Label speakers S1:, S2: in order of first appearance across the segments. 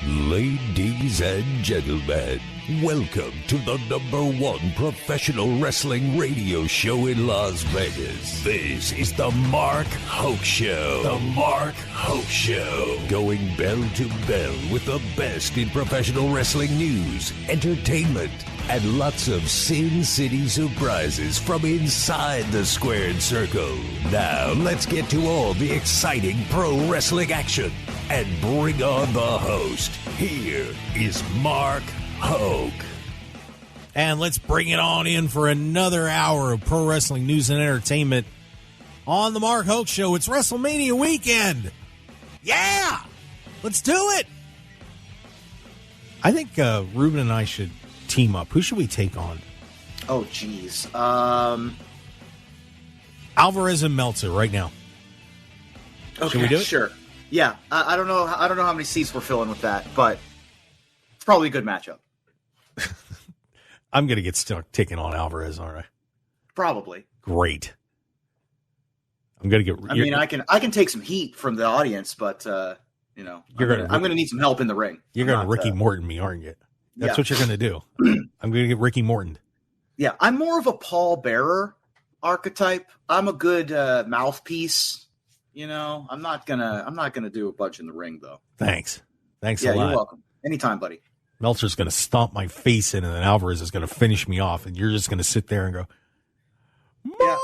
S1: Ladies and gentlemen, welcome to the #1 professional wrestling radio show in Las Vegas. This is the Mark Hoke Show. The Mark Hoke Show. Going bell to bell with the best in professional wrestling news, entertainment, and lots of Sin City surprises from inside the squared circle. Now, let's get to all the exciting pro wrestling action and bring on the host. Here is Mark Hoke.
S2: And let's bring it on in for another hour of pro wrestling news and entertainment on the Mark Hoke Show. It's WrestleMania weekend. Yeah! Let's do it! I think Reuben and I should team up. Who should we take on?
S3: Oh, geez.
S2: Alvarez and Meltzer right now.
S3: Okay,
S2: should we do it?
S3: Sure. Yeah, I don't know how many seats we're filling with that, but it's probably a good matchup.
S2: I'm going to get stuck taking on Alvarez, aren't I?
S3: Probably.
S2: Great. I'm going to get...
S3: I can take some heat from the audience, but, I'm going to need some help in the ring.
S2: You're going to Ricky Morton me, aren't you? That's what you're going to do. I'm going to get Ricky Morton.
S3: Yeah, I'm more of a Paul Bearer archetype. I'm a good mouthpiece. I'm not gonna do a bunch in the ring though.
S2: Thanks a lot.
S3: Yeah, you're welcome. Anytime, buddy.
S2: Meltzer's gonna stomp my face in, and then Alvarez is gonna finish me off, and you're just gonna sit there and go,
S3: "Yeah,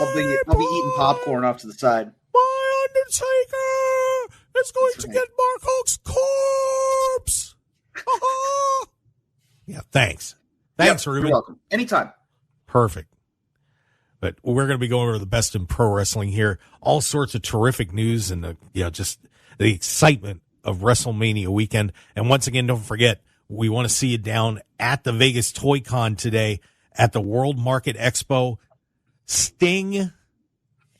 S3: I'll be eating popcorn off to the side."
S2: My Undertaker is going to get Mark Hoke's corpse. Yeah, thanks, Reuben.
S3: You're welcome. Anytime.
S2: Perfect. But we're going to be going over the best in pro wrestling here. All sorts of terrific news and just the excitement of WrestleMania weekend. And once again, don't forget, we want to see you down at the Vegas Toy Con today at the World Market Expo. Sting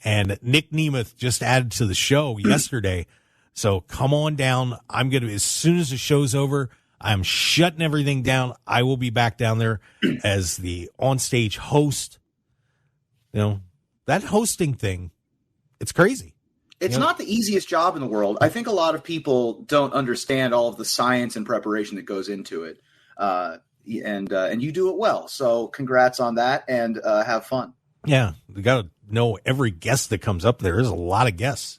S2: and Nick Nemeth just added to the show yesterday. So come on down. I'm going to, as soon as the show's over, I'm shutting everything down. I will be back down there as the onstage host. That hosting thing, it's crazy.
S3: It's not the easiest job in the world. I think a lot of people don't understand all of the science and preparation that goes into it. And you do it well. So congrats on that and have fun.
S2: Yeah. You got to know every guest that comes up there. There's a lot of guests.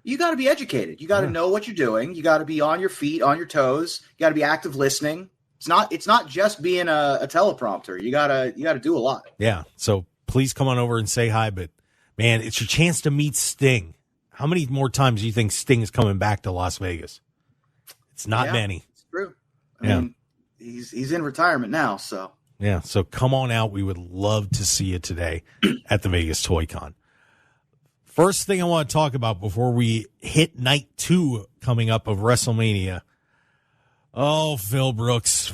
S3: You got to be educated. You got to know what you're doing. You got to be on your feet, on your toes. You got to be active listening. It's not just being a teleprompter. You gotta do a lot.
S2: Yeah. So please come on over and say hi, but man, it's your chance to meet Sting. How many more times do you think Sting is coming back to Las Vegas? It's not many.
S3: It's true. I mean, he's in retirement now, so.
S2: Yeah, so come on out. We would love to see you today at the Vegas Toy Con. First thing I want to talk about before we hit night 2 coming up of WrestleMania. Oh, Phil Brooks.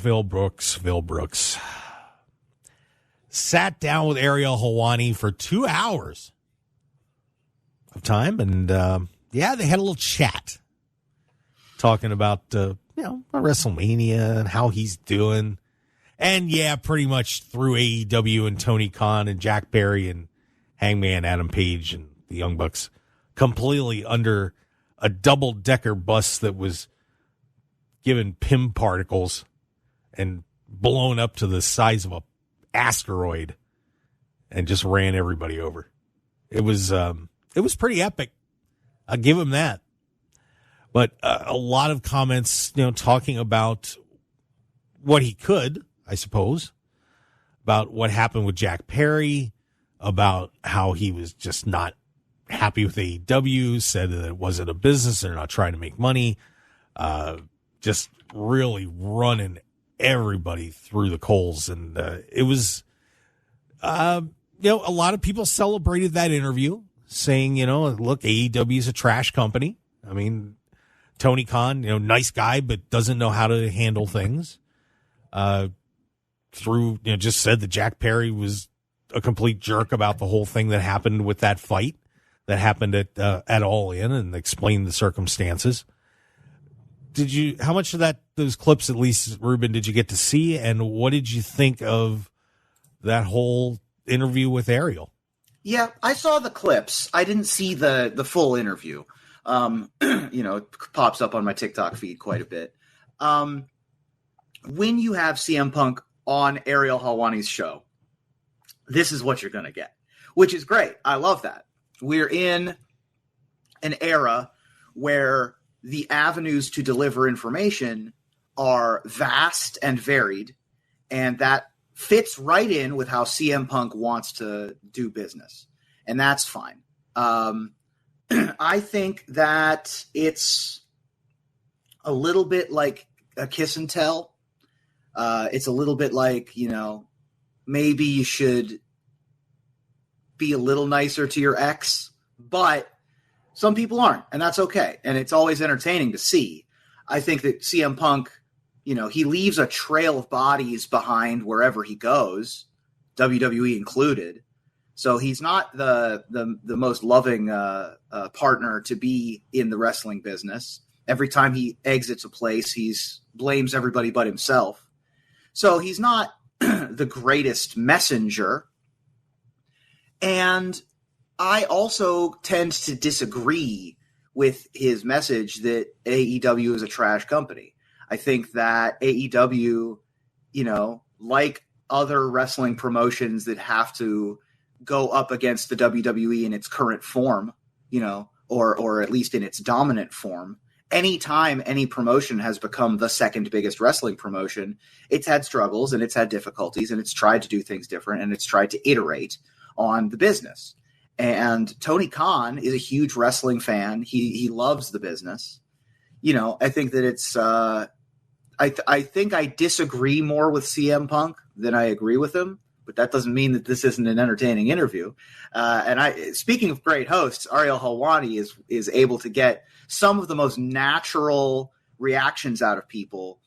S2: Sat down with Ariel Helwani for 2 hours of time, and they had a little chat talking about WrestleMania and how he's doing, and pretty much through AEW and Tony Khan and Jack Perry and Hangman Adam Page and the Young Bucks completely under a double-decker bus that was given PIM particles and blown up to the size of a asteroid and just ran everybody over. It was pretty epic. I'll give him that. But a lot of comments, talking about what he could, I suppose, about what happened with Jack Perry, about how he was just not happy with AEW, said that it wasn't a business, they're not trying to make money, just really running everybody through the coals. And it was, a lot of people celebrated that interview, saying, look, AEW is a trash company. I mean, Tony Khan, nice guy, but doesn't know how to handle things. Just said that Jack Perry was a complete jerk about the whole thing that happened with that fight that happened at All In, and explained the circumstances. How much of those clips, at least, Reuben, did you get to see? And what did you think of that whole interview with Ariel?
S3: Yeah, I saw the clips. I didn't see the full interview. It pops up on my TikTok feed quite a bit. when you have CM Punk on Ariel Helwani's show, this is what you're going to get, which is great. I love that. We're in an era where the avenues to deliver information are vast and varied, and that fits right in with how CM Punk wants to do business, and that's fine. I think that it's a little bit like a kiss and tell. It's a little bit like, maybe you should be a little nicer to your ex, but some people aren't, and that's okay. And it's always entertaining to see. I think that CM Punk, he leaves a trail of bodies behind wherever he goes, WWE included. So he's not the most loving partner to be in the wrestling business. Every time he exits a place, he's blames everybody but himself. So he's not the greatest messenger. And I also tend to disagree with his message that AEW is a trash company. I think that AEW, like other wrestling promotions that have to go up against the WWE in its current form, or at least in its dominant form, anytime any promotion has become the second biggest wrestling promotion, it's had struggles and it's had difficulties and it's tried to do things different and it's tried to iterate on the business. And Tony Khan is a huge wrestling fan. He loves the business. I think that it's I think I disagree more with CM Punk than I agree with him, but that doesn't mean that this isn't an entertaining interview. Speaking of great hosts, Ariel Helwani is able to get some of the most natural reactions out of people,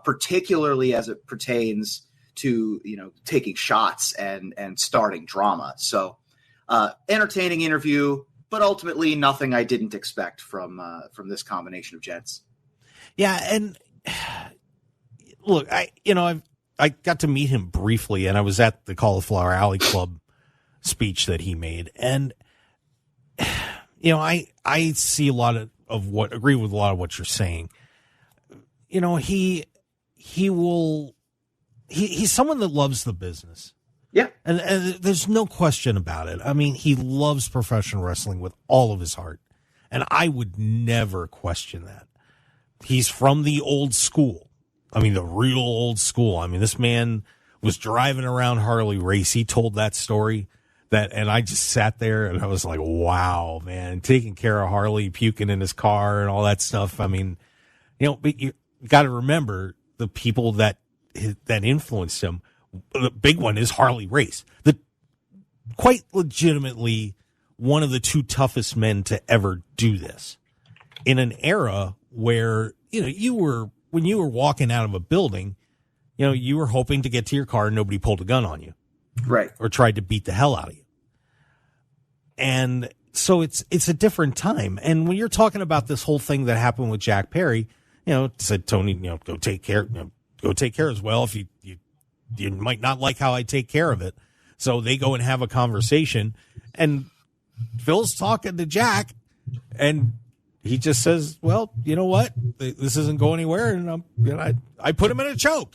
S3: particularly as it pertains to, taking shots and starting drama. So entertaining interview, but ultimately nothing I didn't expect from this combination of gents.
S2: Yeah. And look, I got to meet him briefly, and I was at the Cauliflower Alley Club speech that he made. And, I see a lot agree with a lot of what you're saying. He's someone that loves the business.
S3: Yeah.
S2: And there's no question about it. I mean, he loves professional wrestling with all of his heart. And I would never question that. He's from the old school. I mean, the real old school. I mean, this man was driving around Harley Race. He told that story and I just sat there and I was like, wow, man, taking care of Harley, puking in his car and all that stuff. I mean, but you got to remember the people that influenced him. The big one is Harley Race, quite legitimately one of the two toughest men to ever do this in an era where, when you were walking out of a building, you were hoping to get to your car and nobody pulled a gun on you.
S3: Right.
S2: Or tried to beat the hell out of you. And so it's a different time. And when you're talking about this whole thing that happened with Jack Perry, said Tony, go take care as well. If you might not like how I take care of it. So they go and have a conversation, and Phil's talking to Jack, and he just says, well, you know what? This isn't going anywhere. And I put him in a choke.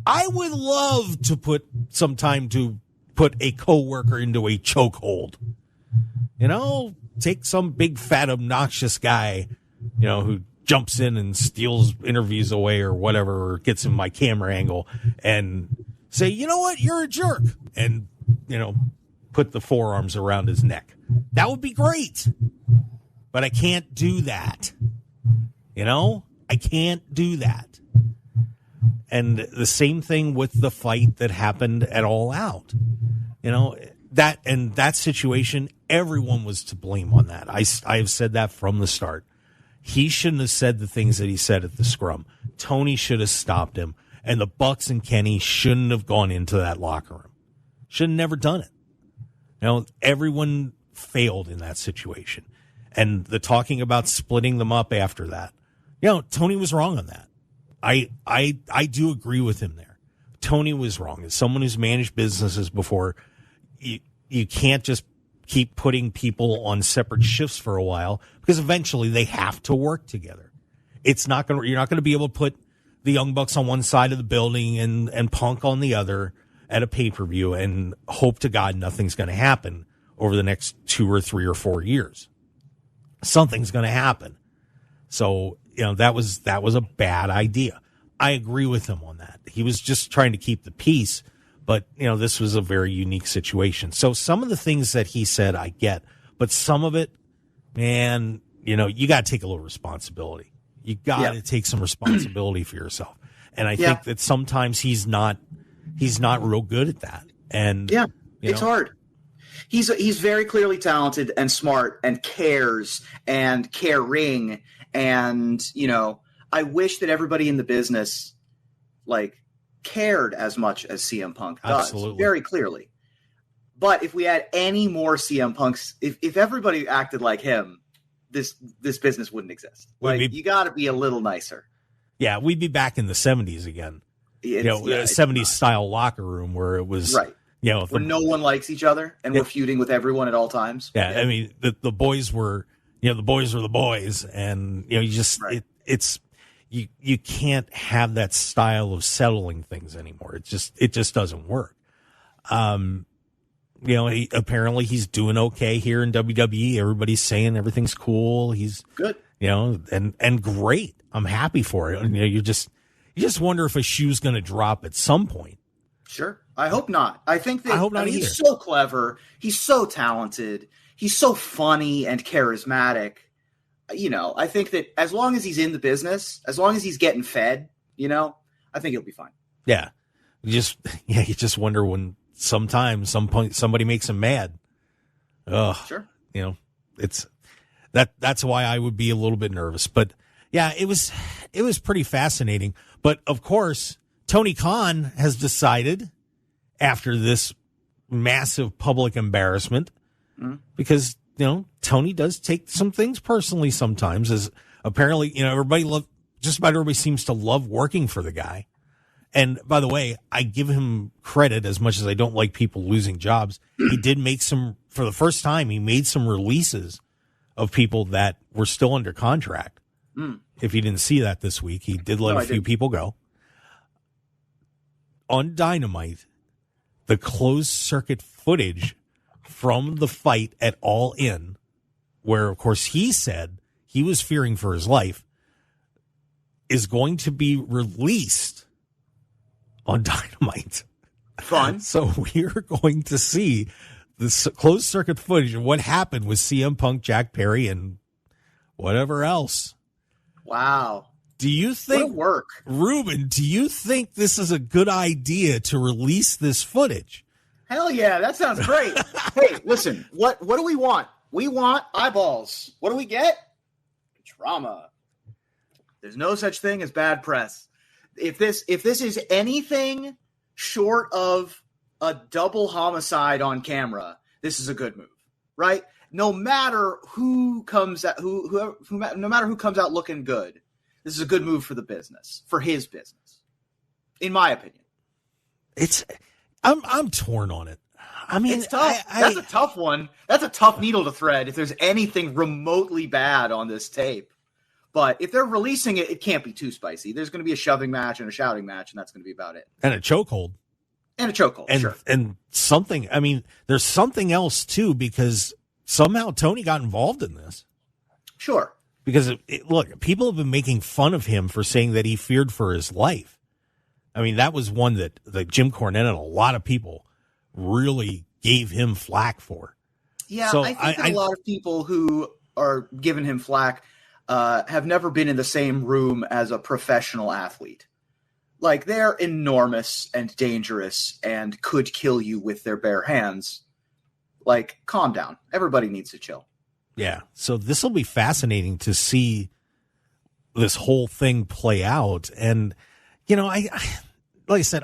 S2: I would love to put some time to put a coworker into a chokehold. Take some big fat obnoxious guy, who jumps in and steals interviews away or whatever, or gets in my camera angle and say, you know what? You're a jerk. And, put the forearms around his neck. That would be great. But I can't do that. I can't do that. And the same thing with the fight that happened at All Out. That situation, everyone was to blame on that. I've said that from the start. He shouldn't have said the things that he said at the scrum. Tony should have stopped him. And the Bucks and Kenny shouldn't have gone into that locker room. Should have never done it. Everyone failed in that situation. And the talking about splitting them up after that, Tony was wrong on that. I do agree with him there. Tony was wrong. As someone who's managed businesses before, you can't just keep putting people on separate shifts for a while, because eventually they have to work together. You're not going to be able to put the Young Bucks on one side of the building and Punk on the other at a pay-per-view and hope to God nothing's going to happen over the next 2 or 3 or 4 years. Something's going to happen. So, that was a bad idea. I agree with him on that. He was just trying to keep the peace, but, this was a very unique situation. So some of the things that he said, I get, but some of it, man, you got to take a little responsibility. You got to take some responsibility for yourself. And I think that sometimes he's not real good at that. And
S3: it's hard. He's very clearly talented and smart and cares and caring. And, I wish that everybody in the business cared as much as CM Punk does.
S2: Absolutely.
S3: Very clearly. But if we had any more CM Punks, if everybody acted like him, this business wouldn't exist. You got to be a little nicer.
S2: Yeah, we'd be back in the 70s again. 70s style locker room where it was
S3: right. Where no one likes each other and we're feuding with everyone at all times.
S2: Yeah, I mean the boys were the boys were the boys, and you just it's you can't have that style of settling things anymore. It just doesn't work. Apparently he's doing okay here in WWE. Everybody's saying everything's cool. He's
S3: good.
S2: And great. I'm happy for it. You just wonder if a shoe's going to drop at some point.
S3: Sure. I hope not. I think that
S2: I hope not either.
S3: He's so clever. He's so talented. He's so funny and charismatic. I think that as long as he's in the business, as long as he's getting fed, I think he'll be fine.
S2: Yeah. You just wonder when sometimes somebody makes him mad. Ugh.
S3: Sure.
S2: It's that's why I would be a little bit nervous. But yeah, it was pretty fascinating. But of course, Tony Khan has decided after this massive public embarrassment, because Tony does take some things personally sometimes, as apparently just about everybody seems to love working for the guy. And by the way, I give him credit as much as I don't like people losing jobs. He did make for the first time, he made some releases of people that were still under contract. If you didn't see that this week, he did let a few people go. On Dynamite, the closed circuit footage from the fight at All In, where of course he said he was fearing for his life, is going to be released on Dynamite.
S3: Fun.
S2: So we are going to see this closed circuit footage of what happened with CM Punk, Jack Perry, and whatever else.
S3: Wow.
S2: Do you think,
S3: what work?
S2: Reuben, do you think this is a good idea to release this footage?
S3: Hell yeah, that sounds great. Hey, listen, what do we want? We want eyeballs. What do we get? Drama. There's no such thing as bad press. If this is anything short of a double homicide on camera, this is a good move, right? No matter who comes out, no matter who comes out looking good, this is a good move for the business, for his business, in my opinion.
S2: I'm torn on it. I mean,
S3: it's tough. That's a tough one. That's a tough needle to thread if there's anything remotely bad on this tape. But if they're releasing it, it can't be too spicy. There's going to be a shoving match and a shouting match, and that's going to be about it.
S2: And a chokehold.
S3: Sure.
S2: And something, I mean, there's something else, too, because somehow Tony got involved in this.
S3: Sure.
S2: Because, look, people have been making fun of him for saying that he feared for his life. I mean, that was one that Jim Cornette and a lot of people really gave him flack for.
S3: Yeah, so I think that a lot of people who are giving him flack have never been in the same room as a professional athlete. Like, they're enormous and dangerous and could kill you with their bare hands. Like, calm down. Everybody needs to chill.
S2: Yeah, so this will be fascinating to see this whole thing play out. And, I like I said,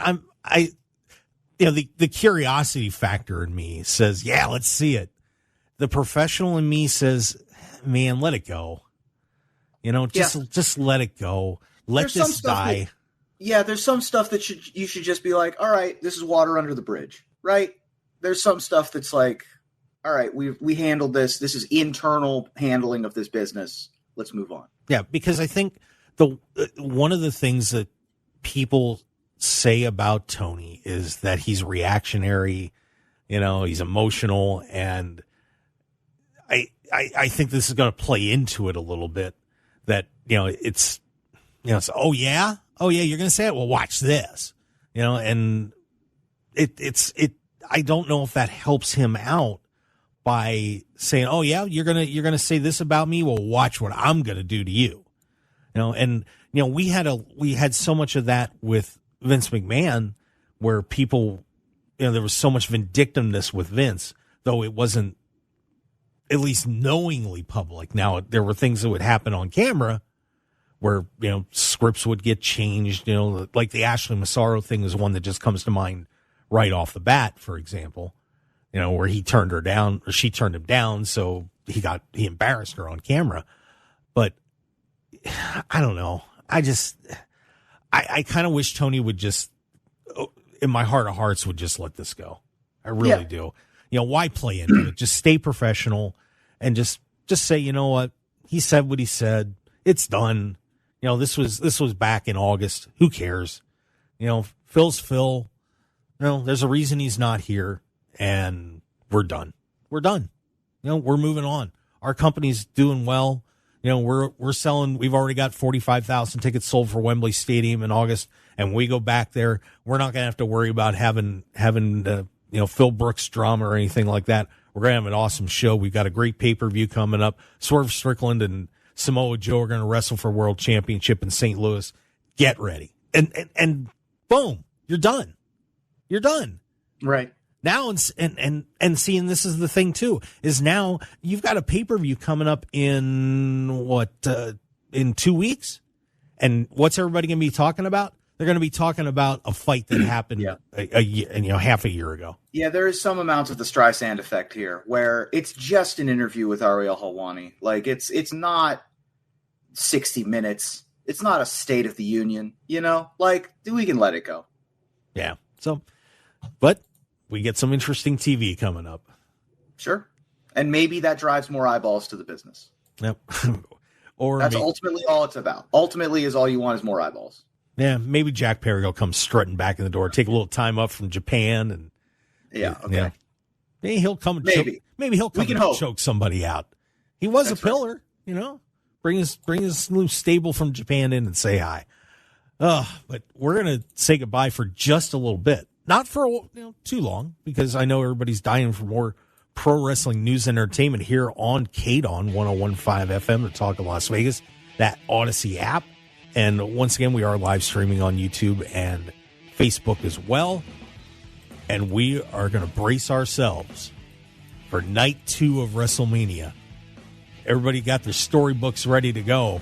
S2: the curiosity factor in me says, yeah, let's see it. The professional in me says, man, let it go. Just let it go. Let this die.
S3: There's some stuff that you should just be like, all right, this is water under the bridge, right? There's some stuff that's like, all right, we handled this. This is internal handling of this business. Let's move on.
S2: Yeah, because I think one of the things that people say about Tony is that he's reactionary, he's emotional, and I think this is going to play into it a little bit. That it's oh yeah, you're going to say it. Well, watch this, and it's I don't know if that helps him out by saying, oh yeah, you're gonna say this about me. Well, watch what I'm going to do to you, and we had so much of that with Vince McMahon, where people, there was so much vindictiveness with Vince, though it wasn't at least knowingly public. Now, there were things that would happen on camera where, scripts would get changed, like the Ashley Massaro thing is one that just comes to mind right off the bat, for example, where he turned her down or she turned him down. So he embarrassed her on camera. But I don't know. I kind of wish Tony would just, in my heart of hearts, would just let this go. I really do. Why play into it? Just stay professional and just say, you know what? He said what he said. It's done. This was back in August. Who cares? Phil's Phil. There's a reason he's not here, and we're done. We're done. We're moving on. Our company's doing well. We're selling. We've already got 45,000 tickets sold for Wembley Stadium in August, and we go back there. We're not going to have to worry about having Phil Brooks drama or anything like that. We're going to have an awesome show. We've got a great pay-per-view coming up. Swerve Strickland and Samoa Joe are going to wrestle for World Championship in St. Louis. Get ready. And boom, you're done. You're done.
S3: Right.
S2: Now, and seeing this is the thing too, is now you've got a pay-per-view coming up in in 2 weeks. And what's everybody going to be talking about? They're going to be talking about a fight that happened a year, half a year ago. Yeah,
S3: there is some amount of the Streisand effect here, where it's just an interview with Ariel Helwani. Like it's not 60 minutes. It's not a State of the Union. Like we can let it go.
S2: Yeah. So, but we get some interesting TV coming up.
S3: Sure, and maybe that drives more eyeballs to the business.
S2: Yep. Or
S3: that's ultimately all it's about. Ultimately, is all you want is more eyeballs.
S2: Yeah, maybe Jack Perry will come strutting back in the door, take a little time up from Japan, and
S3: okay.
S2: Maybe he'll come. Maybe he'll come and choke somebody out. He was a pillar, Bring his new stable from Japan in and say hi. But we're gonna say goodbye for just a little bit, not for too long, because I know everybody's dying for more pro wrestling news and entertainment here on KDAWN 101.5 FM, the Talk of Las Vegas, that Odyssey app. And once again, we are live streaming on YouTube and Facebook as well. And we are going to brace ourselves for night 2 of WrestleMania. Everybody got their storybooks ready to go,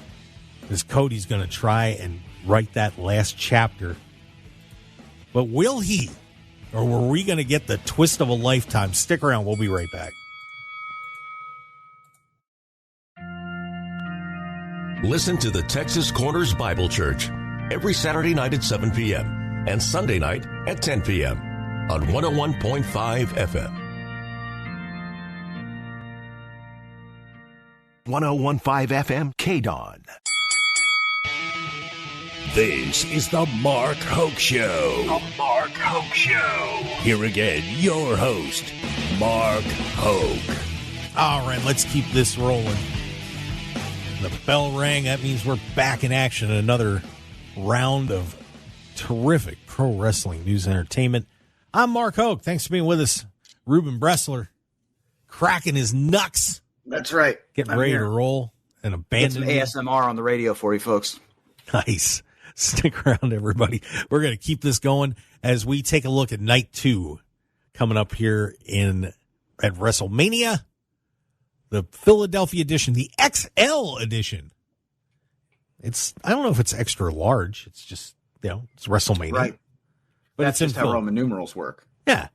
S2: because Cody's going to try and write that last chapter. But will he? Or were we going to get the twist of a lifetime? Stick around. We'll be right back.
S1: Listen to the Texas Corners Bible Church every Saturday night at 7 p.m. and Sunday night at 10 p.m. on 101.5 FM. 101.5 FM KDAWN. This is the Mark Hoke Show. The Mark Hoke Show. Here again, your host, Mark Hoke.
S2: All right, let's keep this rolling. The bell rang. That means we're back in action. Another round of terrific pro wrestling news and entertainment. I'm Mark Hoke. Thanks for being with us. Reuben Bresler cracking his knucks.
S3: That's right.
S2: Getting ready to roll and abandon.
S3: Get some ASMR on the radio for you folks.
S2: Nice. Stick around, everybody. We're going to keep this going as we take a look at night 2 coming up here at WrestleMania. The Philadelphia edition, the XL edition. I don't know if it's extra large. It's just, it's WrestleMania.
S3: Right.
S2: But
S3: that's just how Roman numerals work.
S2: Yeah.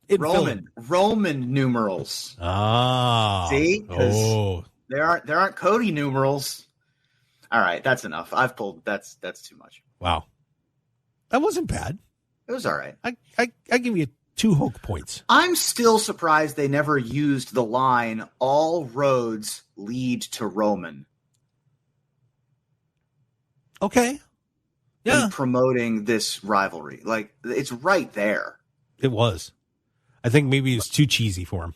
S3: Roman numerals.
S2: Ah.
S3: See? There aren't Cody numerals. All right. That's enough. I've pulled. That's too much.
S2: Wow. That wasn't bad.
S3: It was all right.
S2: I give you 2 Hoke points.
S3: I'm still surprised they never used the line, all roads lead to Roman.
S2: Okay. Yeah.
S3: And promoting this rivalry. Like, it's right there.
S2: It was. I think maybe it's too cheesy for him.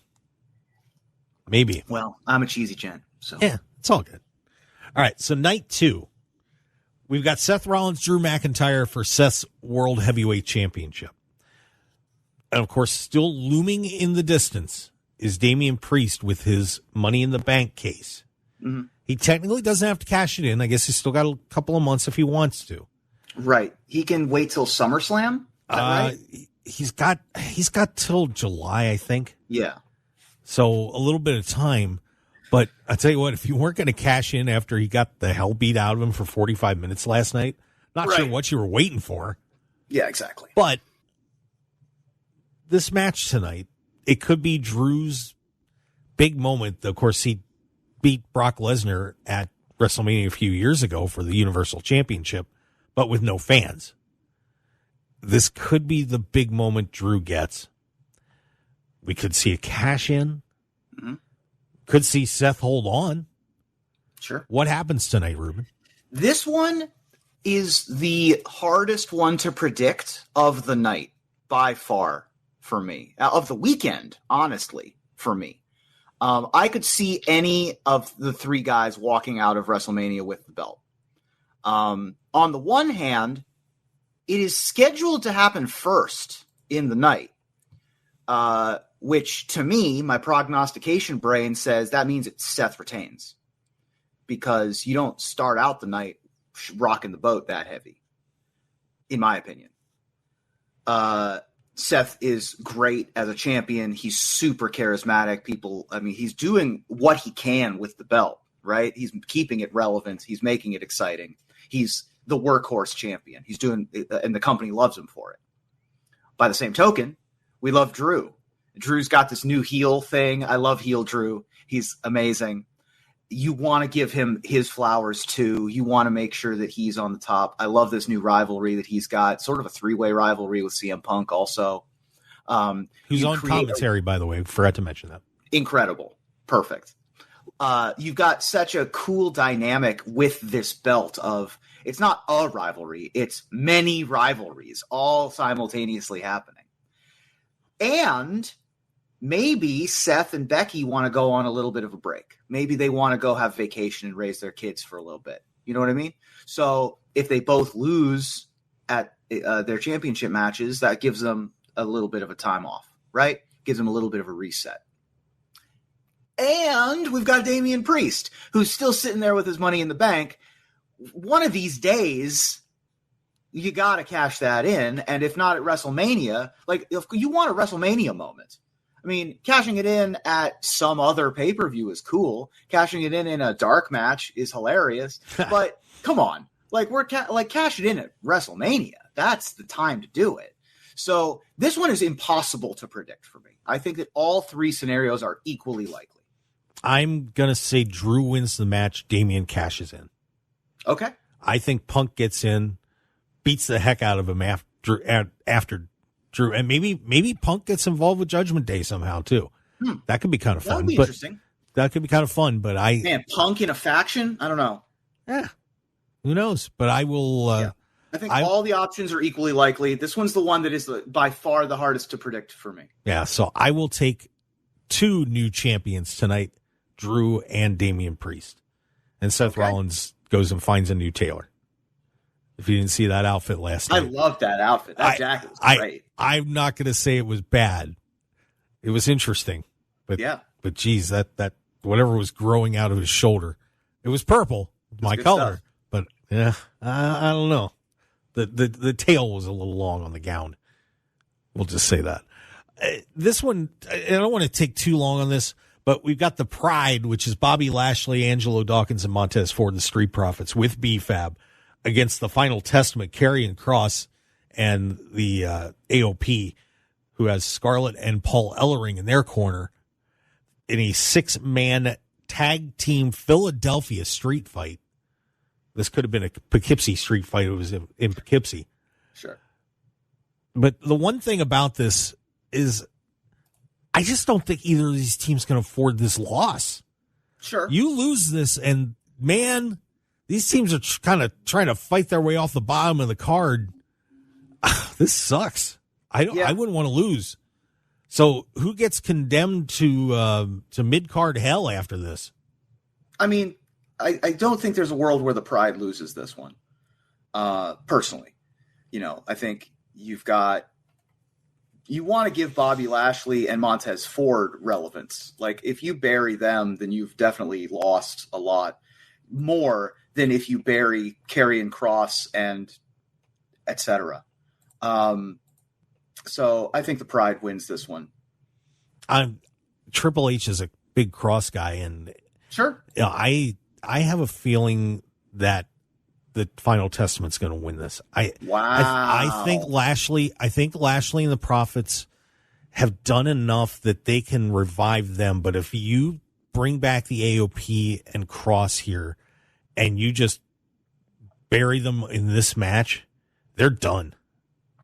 S2: Maybe.
S3: Well, I'm a cheesy gent, so.
S2: Yeah, it's all good. All right, so night 2. We've got Seth Rollins, Drew McIntyre for Seth's World Heavyweight Championship. And, of course, still looming in the distance is Damian Priest with his Money in the Bank case.
S3: Mm-hmm.
S2: He technically doesn't have to cash it in. I guess he's still got a couple of months if he wants to.
S3: Right. He can wait till SummerSlam? Is that right?
S2: He's got till July, I think.
S3: Yeah.
S2: So a little bit of time. But I tell you what, if you weren't going to cash in after he got the hell beat out of him for 45 minutes last night, not sure what you were waiting for.
S3: Yeah, exactly.
S2: But this match tonight, it could be Drew's big moment. Of course, he beat Brock Lesnar at WrestleMania a few years ago for the Universal Championship, but with no fans. This could be the big moment Drew gets. We could see a cash in.
S3: Mm-hmm.
S2: Could see Seth hold on.
S3: Sure.
S2: What happens tonight, Reuben?
S3: This one is the hardest one to predict of the night by far for me. Of the weekend, honestly, for me. I could see any of the 3 guys walking out of WrestleMania with the belt. On the one hand, it is scheduled to happen first in the night, which to me, my prognostication brain says that means Seth retains, because you don't start out the night rocking the boat that heavy, in my opinion. Seth is great as a champion. He's super charismatic. He's doing what he can with the belt, right? He's keeping it relevant. He's making it exciting. He's the workhorse champion. He's doing, and the company loves him for it. By the same token, we love Drew. Drew's got this new heel thing. I love heel Drew. He's amazing. You want to give him his flowers too. You want to make sure that he's on the top. I love this new rivalry that he's got, sort of a 3-way rivalry with CM Punk also.
S2: Who's on commentary, by the way. Forgot to mention that.
S3: Incredible. Perfect. You've got such a cool dynamic with this belt of, it's not a rivalry, it's many rivalries all simultaneously happening. And maybe Seth and Becky want to go on a little bit of a break. Maybe they want to go have vacation and raise their kids for a little bit. You know what I mean? So if they both lose at their championship matches, that gives them a little bit of a time off, right? Gives them a little bit of a reset. And we've got Damian Priest, who's still sitting there with his Money in the Bank. One of these days, you got to cash that in. And if not at WrestleMania, like, if you want a WrestleMania moment, I mean, cashing it in at some other pay-per-view is cool. Cashing it in a dark match is hilarious. But come on, like, cash it in at WrestleMania. That's the time to do it. So this one is impossible to predict for me. I think that all 3 scenarios are equally likely.
S2: I'm going to say Drew wins the match. Damian cashes in.
S3: Okay.
S2: I think Punk gets in, beats the heck out of him after Drew, and maybe Punk gets involved with Judgment Day somehow too. That could be kind of fun.
S3: That would be interesting.
S2: That could be kind of fun. But
S3: Punk in a faction? I don't know.
S2: Yeah, who knows? But I will.
S3: Yeah. I think all the options are equally likely. This one's the one that is by far the hardest to predict for me.
S2: Yeah, so I will take 2 new champions tonight, Drew and Damian Priest, and Seth Rollins goes and finds a new tailor. If you didn't see that outfit last night.
S3: I love that outfit. That jacket was great.
S2: I'm not going to say it was bad. It was interesting. But
S3: yeah.
S2: But geez, that whatever was growing out of his shoulder, it was purple, my color. Stuff. But yeah, I don't know. The tail was a little long on the gown. We'll just say that. This one, I don't want to take too long on this, but we've got the Pride, which is Bobby Lashley, Angelo Dawkins, and Montez Ford, the Street Profits, with B-Fab, against the Final Testament, Karrion Kross, and the AOP, who has Scarlett and Paul Ellering in their corner, in a 6-man tag team Philadelphia street fight. This could have been a Poughkeepsie street fight. It was in Poughkeepsie.
S3: Sure.
S2: But the one thing about this is I just don't think either of these teams can afford this loss.
S3: Sure.
S2: You lose this, and man, these teams are kind of trying to fight their way off the bottom of the card. This sucks. I wouldn't want to lose. So who gets condemned to mid-card hell after this?
S3: I mean, I don't think there's a world where the Pride loses this one. Personally, I think you want to give Bobby Lashley and Montez Ford relevance. Like, if you bury them, then you've definitely lost a lot more than if you bury Karrion Kross and etc. So I think the Pride wins this one.
S2: Triple H is a big Cross guy, and
S3: sure,
S2: I have a feeling that the Final Testament's going to win this. I think Lashley and the Prophets have done enough that they can revive them. But if you bring back the AOP and Cross here, and you just bury them in this match, they're done.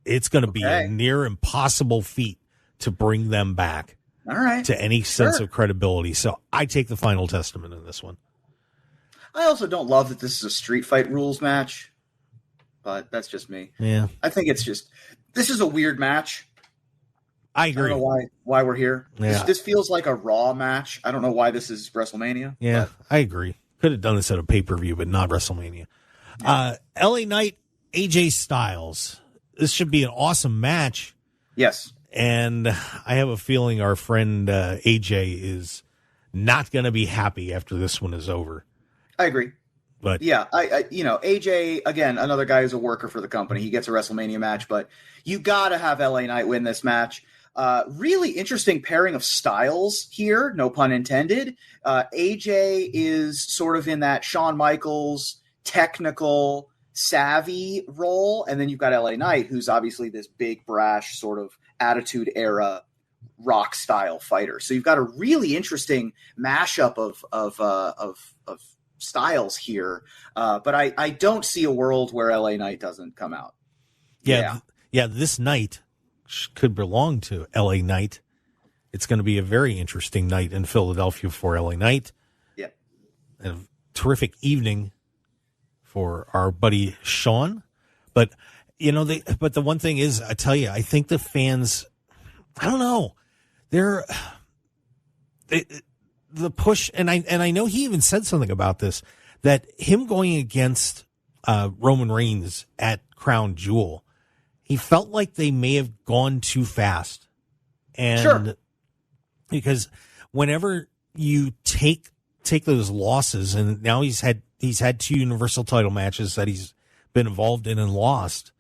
S2: It's going to be a near impossible feat to bring them back.
S3: All right.
S2: To any sense of credibility. So I take the Final Testament in this one.
S3: I also don't love that this is a street fight rules match, but that's just me.
S2: Yeah.
S3: I think this is a weird match.
S2: I agree.
S3: I don't know why we're here.
S2: Yeah.
S3: This feels like a Raw match. I don't know why this is WrestleMania.
S2: Yeah, I agree. Could have done this at a pay-per-view, but not WrestleMania. Yeah. LA Knight, AJ Styles. This should be an awesome match.
S3: Yes.
S2: And I have a feeling our friend AJ is not going to be happy after this one is over.
S3: I agree.
S2: But
S3: yeah, AJ, again, another guy who's a worker for the company. He gets a WrestleMania match, but you got to have LA Knight win this match. Really interesting pairing of styles here, no pun intended. AJ is sort of in that Shawn Michaels technical savvy role, and then you've got LA Knight, who's obviously this big brash sort of attitude era rock style fighter. So you've got a really interesting mashup of styles here. But I don't see a world where LA Knight doesn't come out.
S2: Yeah. This night could belong to LA Knight. It's going to be a very interesting night in Philadelphia for LA Knight.
S3: Yeah.
S2: And a terrific evening for our buddy Sean. But, but the one thing is, I tell you, I think the fans, I don't know, the push, and I know he even said something about this, that him going against Roman Reigns at Crown Jewel, he felt like they may have gone too fast. And
S3: sure.
S2: Because whenever you take those losses, and now he's had 2 Universal title matches that he's been involved in and lost,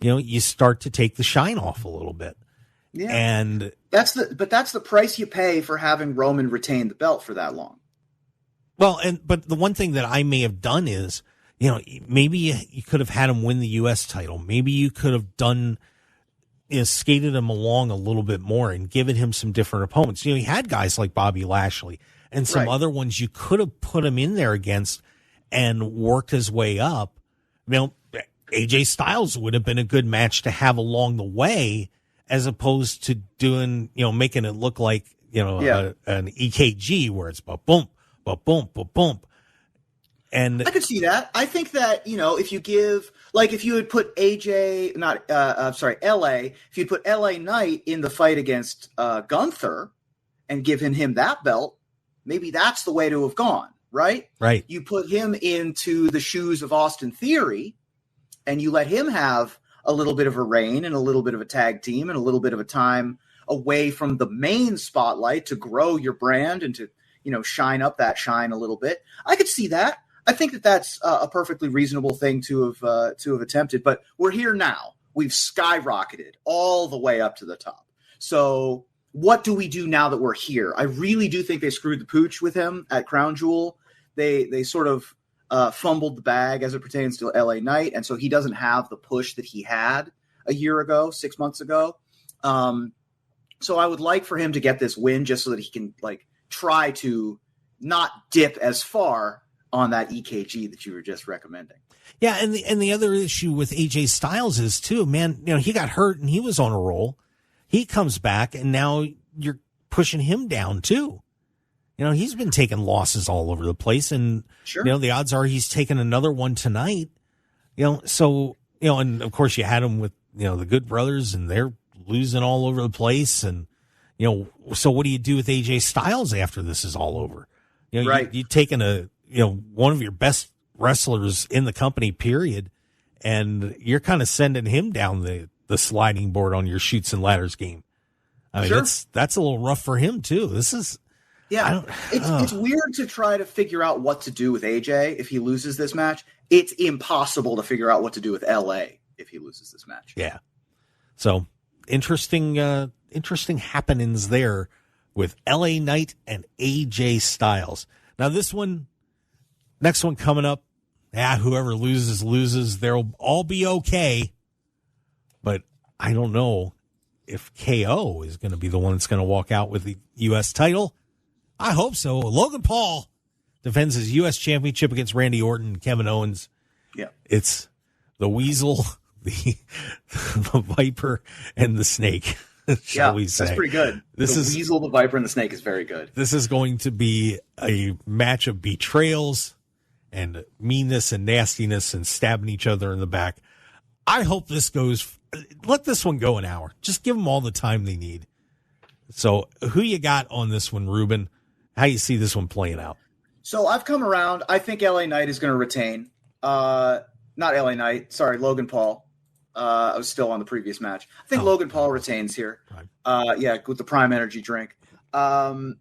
S2: you start to take the shine off a little bit.
S3: Yeah.
S2: And
S3: that's the price you pay for having Roman retain the belt for that long.
S2: Well, but the one thing that I may have done is, maybe you could have had him win the U.S. title. Maybe you could have done, skated him along a little bit more and given him some different opponents. He had guys like Bobby Lashley and some other ones you could have put him in there against and worked his way up. AJ Styles would have been a good match to have along the way, as opposed to doing, making it look like, an EKG where it's ba-boom, ba-boom, ba-boom. And
S3: I could see that. I think that, if you give, like, if you had put LA, if you put LA Knight in the fight against Gunther and given him that belt, maybe that's the way to have gone, right?
S2: Right.
S3: You put him into the shoes of Austin Theory and you let him have a little bit of a reign and a little bit of a tag team and a little bit of a time away from the main spotlight to grow your brand and to, shine up that shine a little bit. I could see that. I think that that's a perfectly reasonable thing to have attempted, but we're here now. We've skyrocketed all the way up to the top. So what do we do now that we're here? I really do think they screwed the pooch with him at Crown Jewel. They sort of fumbled the bag as it pertains to LA Knight, and so he doesn't have the push that he had a year ago, 6 months ago. So I would like for him to get this win just so that he can try to not dip as far on that EKG that you were just recommending.
S2: Yeah, and the other issue with AJ Styles is too, man, he got hurt and he was on a roll. He comes back and now you're pushing him down too. he's been taking losses all over the place, and
S3: Sure.
S2: the odds are he's taking another one tonight. So and of course you had him with the Good Brothers, and they're losing all over the place, and so what do you do with AJ Styles after this is all over?
S3: Right.
S2: You taking one of your best wrestlers in the company, period, and you're kind of sending him down the sliding board on your Chutes and Ladders game. I mean,
S3: Sure.
S2: that's a little rough for him too. This is.
S3: Yeah, it's weird to try to figure out what to do with AJ if he loses this match. It's impossible to figure out what to do with LA if he loses this match.
S2: Yeah. So interesting happenings there with LA Knight and AJ Styles. Now next one coming up. Whoever loses. They'll all be okay. But I don't know if KO is going to be the one that's going to walk out with the U.S. title. I hope so. Logan Paul defends his U.S. championship against Randy Orton and Kevin Owens.
S3: Yeah.
S2: It's the Weasel, the Viper, and the Snake, shall we say.
S3: That's pretty good. The Weasel, the Viper, and the Snake is very good.
S2: This is going to be a match of betrayals and meanness and nastiness and stabbing each other in the back. I hope this goes. Let this one go an hour. Just give them all the time they need. So who you got on this one, Reuben? How you see this one playing out?
S3: So I've come around. I think LA Knight is going to retain. Not LA Knight. Sorry, Logan Paul. I was still on the previous match. I think Logan Paul retains here. Right. With the Prime Energy drink. A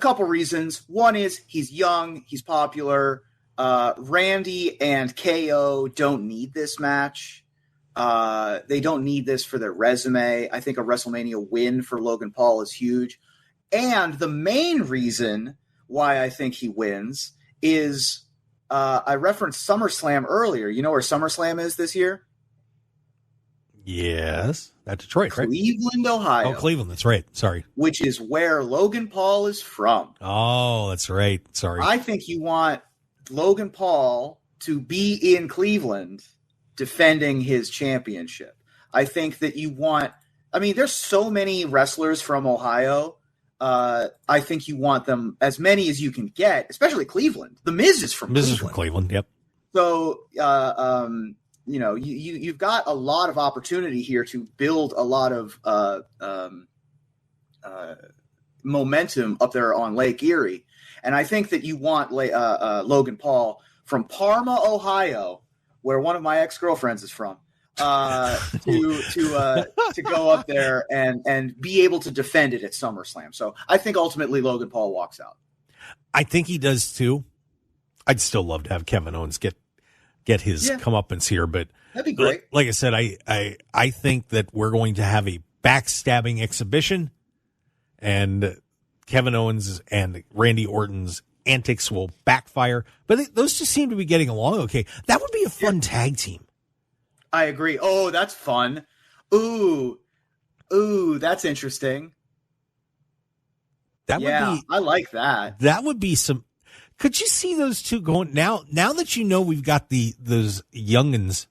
S3: couple reasons. One is he's young. He's popular. Randy and KO don't need this match. They don't need this for their resume. I think a WrestleMania win for Logan Paul is huge. And the main reason why I think he wins is I referenced SummerSlam earlier. You know where SummerSlam is this year?
S2: Yes. At Detroit, right?
S3: Cleveland, Ohio.
S2: Oh, Cleveland. That's right. Sorry.
S3: Which is where Logan Paul is from.
S2: Oh, that's right. Sorry.
S3: I think you want Logan Paul to be in Cleveland defending his championship. I think that you want – there's so many wrestlers from Ohio. I think you want them as many as you can get, especially Cleveland. The Miz is from Cleveland.
S2: Miz is from Cleveland, yep.
S3: So, you've got a lot of opportunity here to build a lot of momentum up there on Lake Erie. And I think that you want Logan Paul from Parma, Ohio, where one of my ex-girlfriends is from, to go up there and be able to defend it at SummerSlam. So I think ultimately Logan Paul walks out.
S2: I think he does too. I'd still love to have Kevin Owens get his comeuppance here, but
S3: that'd be great.
S2: Like I said, I think that we're going to have a backstabbing exhibition, and Kevin Owens and Randy Orton's antics will backfire. But those just seem to be getting along okay. That would be a fun tag team.
S3: I agree. Oh, that's fun. Ooh, that's interesting.
S2: Would be.
S3: I like that.
S2: That would be some. Could you see those two going now? Now that we've got those youngins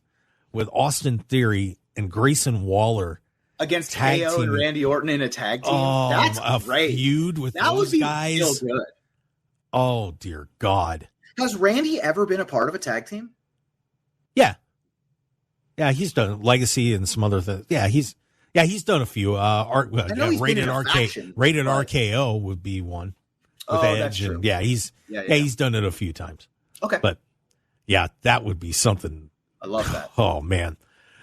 S2: with Austin Theory and Grayson Waller
S3: against KO and Randy Orton in a tag team.
S2: Oh,
S3: that's great.
S2: Feud with those guys.
S3: That would be real good.
S2: Oh dear God!
S3: Has Randy ever been a part of a tag team?
S2: Yeah, he's done Legacy and some other things. Yeah, he's done a few. Rated RKO would be one with Edge.
S3: That's true.
S2: And he's done it a few times.
S3: Okay,
S2: but yeah, that would be something.
S3: I love that.
S2: Oh man,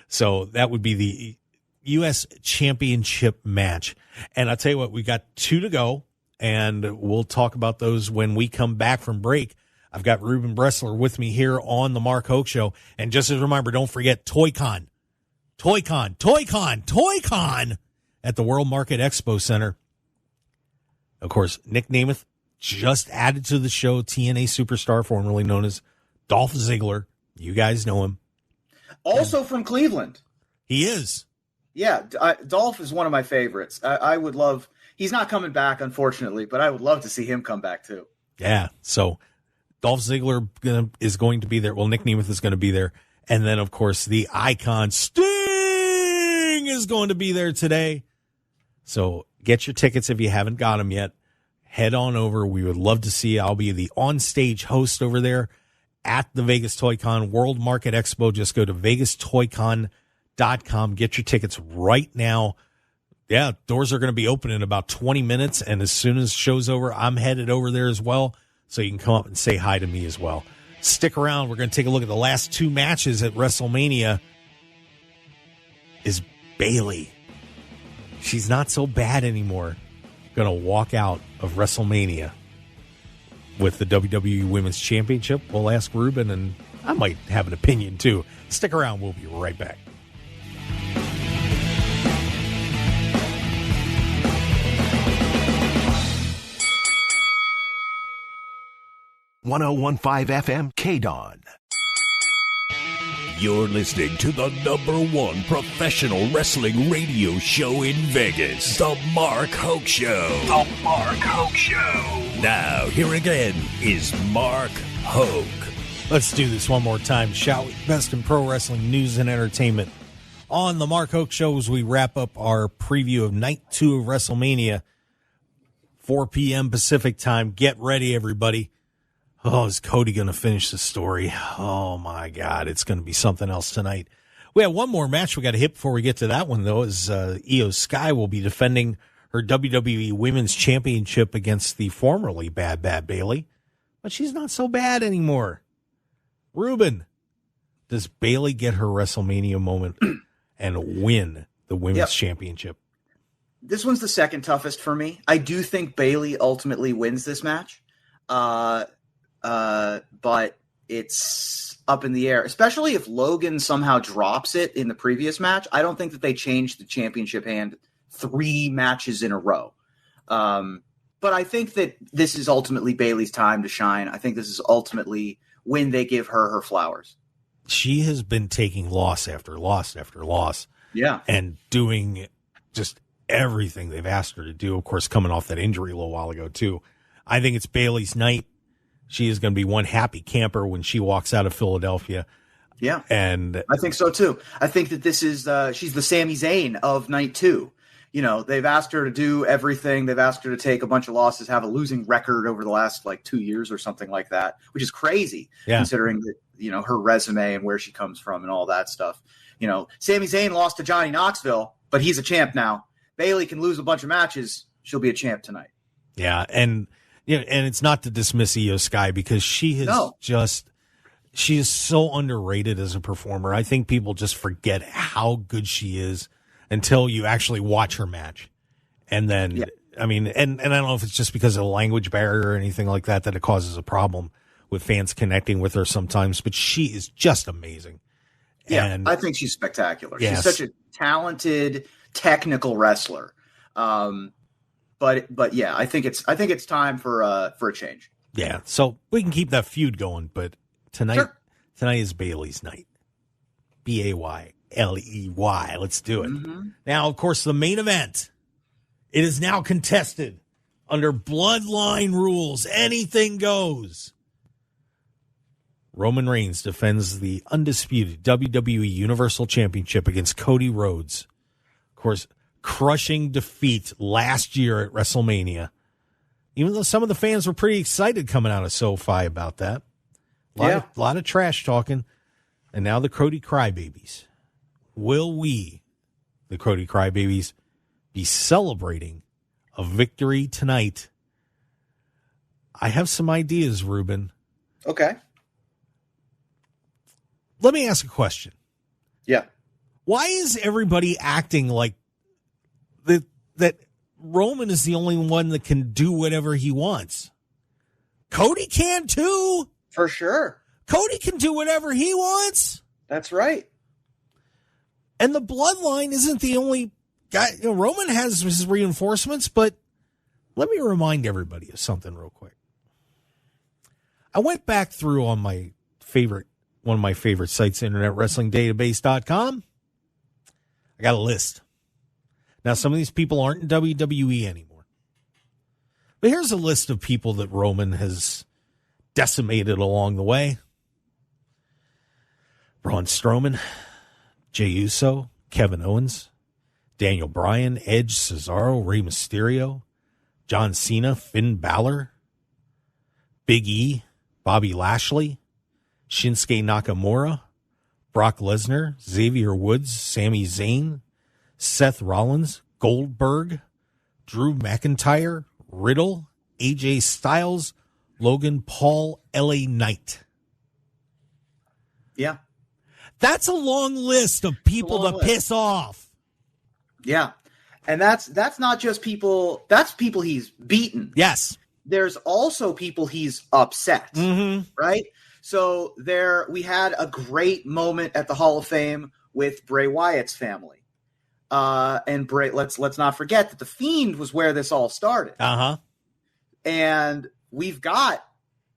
S2: so that would be the U.S. Championship match, and I'll tell you what, we got 2 to go, and we'll talk about those when we come back from break. I've got Reuben Bresler with me here on the Mark Hoke Show. And just as a reminder, don't forget ToyCon at the World Market Expo Center. Of course, Nick Namath just added to the show, TNA superstar, formerly known as Dolph Ziggler. You guys know him.
S3: Also from Cleveland.
S2: He is.
S3: Yeah, Dolph is one of my favorites. I would love – he's not coming back, unfortunately, but I would love to see him come back too.
S2: Yeah, so – Dolph Ziggler is going to be there. Well, Nick Namath is going to be there. And then, of course, the icon Sting is going to be there today. So get your tickets if you haven't got them yet. head on over. We would love to see you. I'll be the on-stage host over there at the Vegas Toy Con World Market Expo. Just go to vegastoycon.com. Get your tickets right now. Yeah, doors are going to be open in about 20 minutes, and as soon as the show's over, I'm headed over there as well, so you can come up and say hi to me as well. Stick around. We're going to take a look at the last two matches at WrestleMania. Is Bayley. She's not so bad anymore. Going to walk out of WrestleMania with the WWE Women's Championship. We'll ask Reuben, and I might have an opinion too. Stick around. We'll be right back.
S1: .1015 FM KDAWN. You're listening to the #1 professional wrestling radio show in Vegas, The Mark Hoke Show. The Mark Hoke Show. Now, here again is Mark Hoke.
S2: Let's do this one more time, shall we? Best in pro wrestling news and entertainment on The Mark Hoke Show as we wrap up our preview of Night 2 of WrestleMania, 4 p.m. Pacific time. Get ready, everybody. Oh, is Cody going to finish the story? Oh, my God. It's going to be something else tonight. We have one more match we got to hit before we get to that one, though, is Io Sky will be defending her WWE Women's Championship against the formerly Bad Bayley. But she's not so bad anymore. Reuben, does Bayley get her WrestleMania moment and win the Women's Championship?
S3: This one's the second toughest for me. I do think Bayley ultimately wins this match. But it's up in the air, especially if Logan somehow drops it in the previous match. I don't think that they changed the championship hand 3 matches in a row. But I think that this is ultimately Bayley's time to shine. I think this is ultimately when they give her flowers.
S2: She has been taking loss after loss after loss.
S3: Yeah.
S2: And doing just everything they've asked her to do. Of course, coming off that injury a little while ago, too. I think it's Bayley's night. She is going to be one happy camper when she walks out of Philadelphia.
S3: Yeah.
S2: And
S3: I think so too. I think that this is, she's the Sami Zayn of Night 2. You know, they've asked her to do everything. They've asked her to take a bunch of losses, have a losing record over the last 2 years or something like that, which is crazy considering that, her resume and where she comes from and all that stuff. Sami Zayn lost to Johnny Knoxville, but he's a champ now. Bayley can lose a bunch of matches. She'll be a champ tonight.
S2: Yeah. And it's not to dismiss Io Sky because she is so underrated as a performer. I think people just forget how good she is until you actually watch her match. And then, I mean, and I don't know if it's just because of the language barrier or anything like that it causes a problem with fans connecting with her sometimes, but she is just amazing.
S3: Yeah,
S2: and
S3: I think she's spectacular.
S2: Yes.
S3: She's such a talented, technical wrestler. But yeah, I think it's time for a change.
S2: Yeah, so we can keep that feud going, but tonight is Bayley's night. Bayley. Let's do it. Mm-hmm. Now, of course, the main event. It is now contested under bloodline rules. Anything goes. Roman Reigns defends the undisputed WWE Universal Championship against Cody Rhodes. Of course, crushing defeat last year at WrestleMania. Even though some of the fans were pretty excited coming out of SoFi about that. A lot of trash talking. And now the Cody Crybabies. Will we, the Cody Crybabies, be celebrating a victory tonight? I have some ideas, Reuben.
S3: Okay.
S2: Let me ask a question.
S3: Yeah.
S2: Why is everybody acting like that Roman is the only one that can do whatever he wants? Cody can too.
S3: For sure.
S2: Cody can do whatever he wants.
S3: That's right.
S2: And the bloodline isn't the only guy. Roman has his reinforcements, but let me remind everybody of something real quick. I went back through on one of my favorite sites, InternetWrestlingDatabase.com. I got a list. Now, some of these people aren't in WWE anymore. But here's a list of people that Roman has decimated along the way. Braun Strowman, Jey Uso, Kevin Owens, Daniel Bryan, Edge, Cesaro, Rey Mysterio, John Cena, Finn Balor, Big E, Bobby Lashley, Shinsuke Nakamura, Brock Lesnar, Xavier Woods, Sami Zayn, Seth Rollins, Goldberg, Drew McIntyre, Riddle, AJ Styles, Logan Paul, LA Knight.
S3: Yeah.
S2: That's a long list of people to piss off.
S3: Yeah. And that's not just people, that's people he's beaten.
S2: Yes.
S3: There's also people he's upset, right? So we had a great moment at the Hall of Fame with Bray Wyatt's family. And Bray, let's not forget that The Fiend was where this all started.
S2: Uh-huh.
S3: And we've got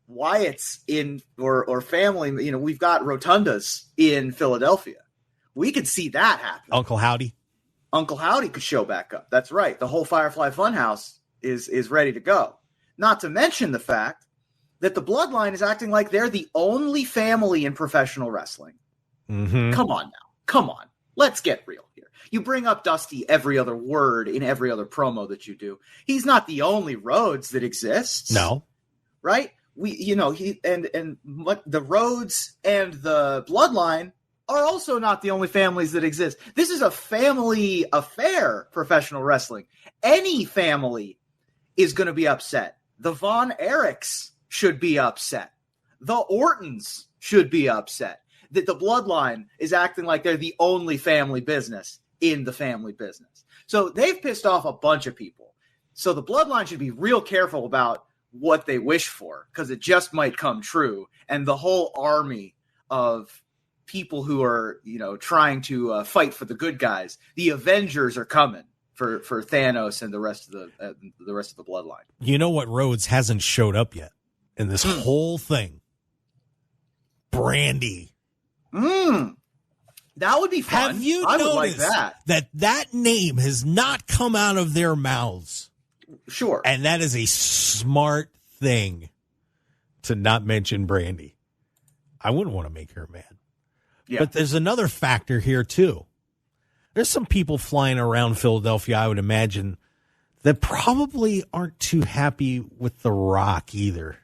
S3: Wyatt's in or family, we've got rotundas in Philadelphia. We could see that happen.
S2: Uncle Howdy
S3: could show back up. That's right. The whole Firefly Funhouse is ready to go. Not to mention the fact that the Bloodline is acting like they're the only family in professional wrestling.
S2: Mm-hmm.
S3: Come on now. Come on. Let's get real here. You bring up Dusty every other word in every other promo that you do. He's not the only Rhodes that exists.
S2: No.
S3: Right? The Rhodes and the Bloodline are also not the only families that exist. This is a family affair, professional wrestling. Any family is going to be upset. The Von Erichs should be upset. The Ortons should be upset. That the Bloodline is acting like they're the only family business in the family business. So they've pissed off a bunch of people. So the Bloodline should be real careful about what they wish for, because it just might come true. And the whole army of people who are, trying to fight for the good guys, the Avengers are coming for Thanos and the rest of the Bloodline.
S2: You know what Rhodes hasn't showed up yet in this whole thing? Brandy.
S3: That would be fun.
S2: Have you
S3: I
S2: noticed
S3: would like
S2: that name has not come out of their mouths?
S3: Sure.
S2: And that is a smart thing to not mention Brandy. I wouldn't want to make her mad.
S3: Yeah.
S2: But there's another factor here, too. There's some people flying around Philadelphia, I would imagine, that probably aren't too happy with The Rock either.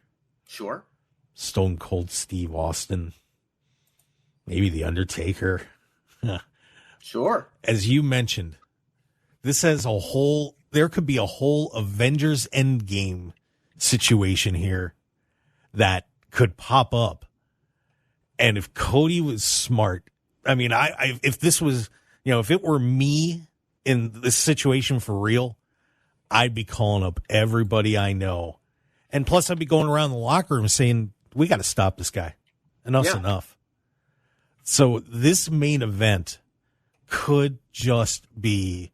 S3: Sure.
S2: Stone Cold Steve Austin. Maybe The Undertaker.
S3: Sure.
S2: As you mentioned, this has there could be a whole Avengers Endgame situation here that could pop up. And if Cody was smart, I mean, if this was, if it were me in this situation for real, I'd be calling up everybody I know. And plus I'd be going around the locker room saying, we got to stop this guy. Enough's enough. So this main event could just be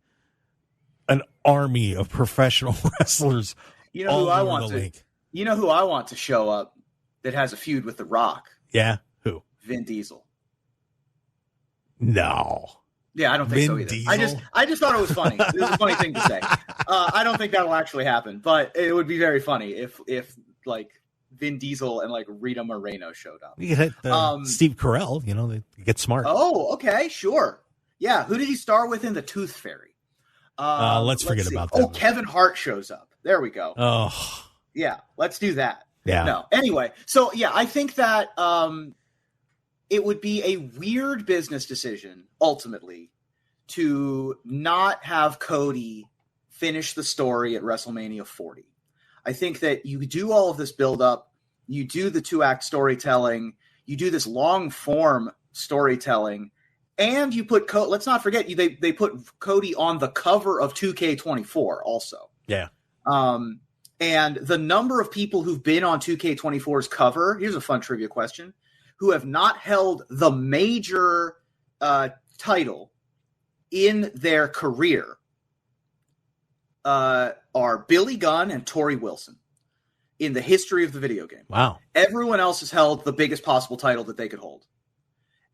S2: an army of professional wrestlers.
S3: You know who I want to show up that has a feud with The Rock?
S2: Yeah, who?
S3: Vin Diesel.
S2: No.
S3: Yeah, I don't think so either.
S2: Diesel?
S3: I just thought it was funny. It was a funny thing to say. I don't think that'll actually happen, but it would be very funny if like Vin Diesel and like Rita Moreno showed up.
S2: You could hit Steve Carell. They get smart.
S3: Oh, okay, sure. Yeah, who did he star with in The Tooth Fairy?
S2: Let's forget about that.
S3: Oh, Kevin Hart shows up. There we go.
S2: Oh,
S3: yeah. Let's do that.
S2: Yeah.
S3: No. Anyway, so yeah, I think that it would be a weird business decision ultimately to not have Cody finish the story at WrestleMania 40. I think that you do all of this build up, you do the 2-act storytelling, you do this long form storytelling, and you put let's not forget they put Cody on the cover of 2K24 also.
S2: Yeah.
S3: And the number of people who've been on 2K24's cover, here's a fun trivia question, who have not held the major title in their career are Billy Gunn and Tori Wilson in the history of the video game.
S2: Wow.
S3: Everyone else has held the biggest possible title that they could hold.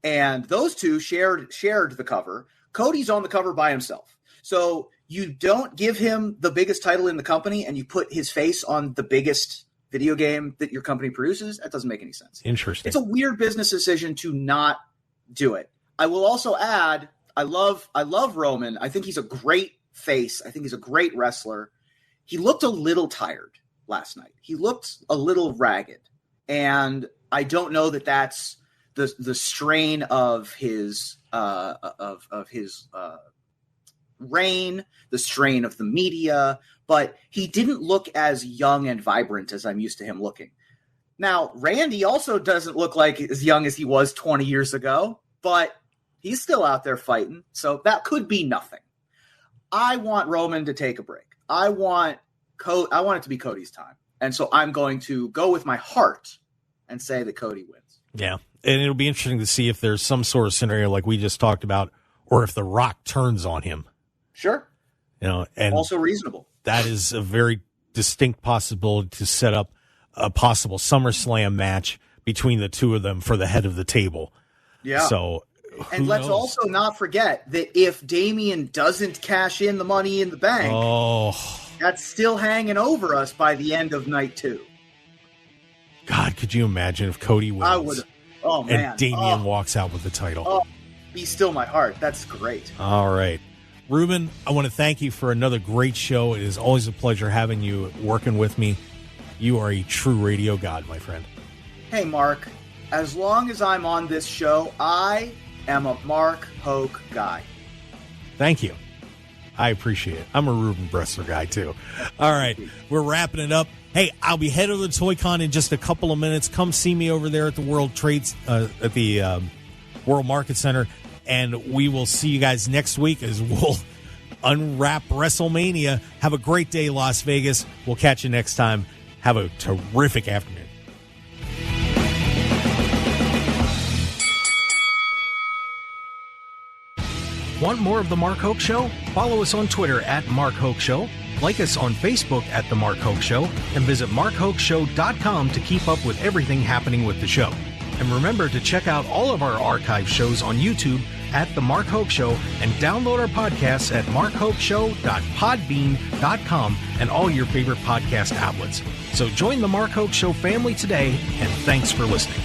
S3: And those two shared the cover. Cody's on the cover by himself. So you don't give him the biggest title in the company and you put his face on the biggest video game that your company produces. That doesn't make any sense.
S2: Interesting.
S3: It's a weird business decision to not do it. I will also add, I love Roman. I think he's a great face. I think he's a great wrestler. he looked a little tired last night. He looked a little ragged. And I don't know that that's the strain of his reign, the strain of the media, but he didn't look as young and vibrant as I'm used to him looking. Now, Randy also doesn't look like as young as he was 20 years ago, but he's still out there fighting, so that could be nothing. I want Roman to take a break. I want it to be Cody's time, and so I'm going to go with my heart and say that Cody wins.
S2: Yeah, and it'll be interesting to see if there's some sort of scenario like we just talked about, or if The Rock turns on him.
S3: Sure.
S2: And
S3: also reasonable.
S2: That is a very distinct possibility to set up a possible SummerSlam match between the two of them for the head of the table.
S3: Yeah.
S2: So,
S3: and let's also not forget that if Damian doesn't cash in the Money in the Bank, that's still hanging over us by the end of night 2.
S2: God, could you imagine if Cody wins?
S3: I would. Oh, man.
S2: And Damian walks out with the title.
S3: Oh, be still my heart. That's great.
S2: All right. Reuben, I want to thank you for another great show. It is always a pleasure having you working with me. You are a true radio god, my friend.
S3: Hey, Mark. As long as I'm on this show, I am a Mark Hoke guy.
S2: Thank you. I appreciate it. I'm a Reuben Bresler guy, too. All right. We're wrapping it up. Hey, I'll be headed to the Toy Con in just a couple of minutes. Come see me over there at the World Market Center. And we will see you guys next week as we'll unwrap WrestleMania. Have a great day, Las Vegas. We'll catch you next time. Have a terrific afternoon.
S4: Want more of The Mark Hoke Show? Follow us on Twitter at Mark Hoke Show, like us on Facebook at The Mark Hoke Show, and visit markhokeshow.com to keep up with everything happening with the show. And remember to check out all of our archive shows on YouTube at The Mark Hoke Show and download our podcasts at markhokeshow.podbean.com and all your favorite podcast outlets. So join The Mark Hoke Show family today, and thanks for listening.